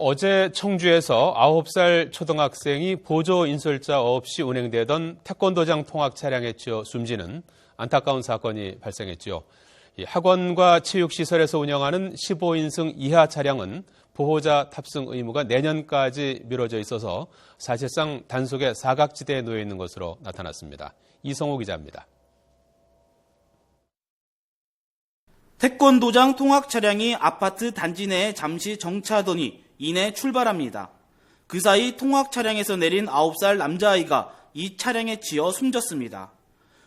어제 청주에서 9살 초등학생이 보조 인솔자 없이 운행되던 태권도장 통학 차량에 치여 숨지는 안타까운 사건이 발생했죠. 학원과 체육시설에서 운영하는 15인승 이하 차량은 보호자 탑승 의무가 내년까지 미뤄져 있어서 사실상 단속의 사각지대에 놓여 있는 것으로 나타났습니다. 이성호 기자입니다. 태권도장 통학 차량이 아파트 단지 내에 잠시 정차하더니 이내 출발합니다. 그 사이 통학 차량에서 내린 9살 남자아이가 이 차량에 치여 숨졌습니다.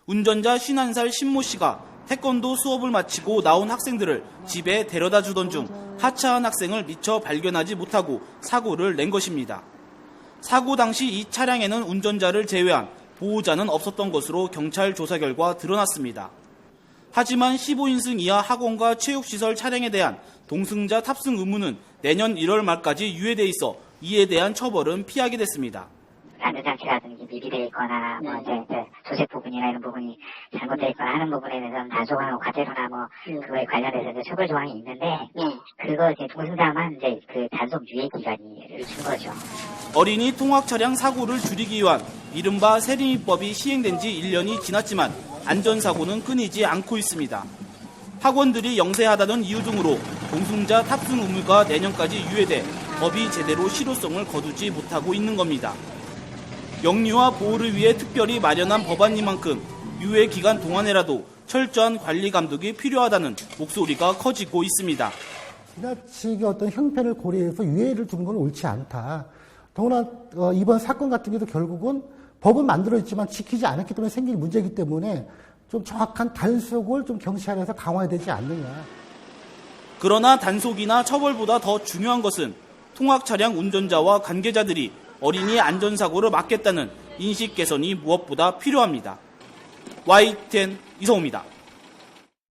운전자 51살 신모 씨가 태권도 수업을 마치고 나온 학생들을 집에 데려다 주던 중 하차한 학생을 미처 발견하지 못하고 사고를 낸 것입니다. 사고 당시 이 차량에는 운전자를 제외한 보호자는 없었던 것으로 경찰 조사 결과 드러났습니다. 하지만 15인승 이하 학원과 체육시설 차량에 대한 동승자 탑승 의무는 내년 1월 말까지 유예돼 있어 이에 대한 처벌은 피하게 됐습니다. 안전장치라든지 미비되어 있거나 조세 부분이나 이런 부분이 잘못되어 있거나 하는 부분에 대해서는 단속하고 과태료나 그거에 관련해서 처벌 조항이 있는데 그거 동승자만 그 단속 유예 기간을 준 거죠. 어린이 통학 차량 사고를 줄이기 위한 이른바 세림이법이 시행된 지 1년이 지났지만 안전사고는 끊이지 않고 있습니다. 학원들이 영세하다는 이유 등으로 동승자 탑승 의무가 내년까지 유예돼 법이 제대로 실효성을 거두지 못하고 있는 겁니다. 영유아 보호를 위해 특별히 마련한 법안이만큼 유예 기간 동안에라도 철저한 관리 감독이 필요하다는 목소리가 커지고 있습니다. 지나치게 어떤 형편을 고려해서 유예를 두는 건 옳지 않다. 더구나 이번 사건 같은 경우도 결국은 법은 만들어졌지만 지키지 않았기 때문에 생긴 문제이기 때문에 좀 정확한 단속을 좀 경시하면서 강화해야 되지 않느냐. 그러나 단속이나 처벌보다 더 중요한 것은 통학 차량 운전자와 관계자들이 어린이 안전사고를 막겠다는 인식 개선이 무엇보다 필요합니다. YTN 이성호입니다.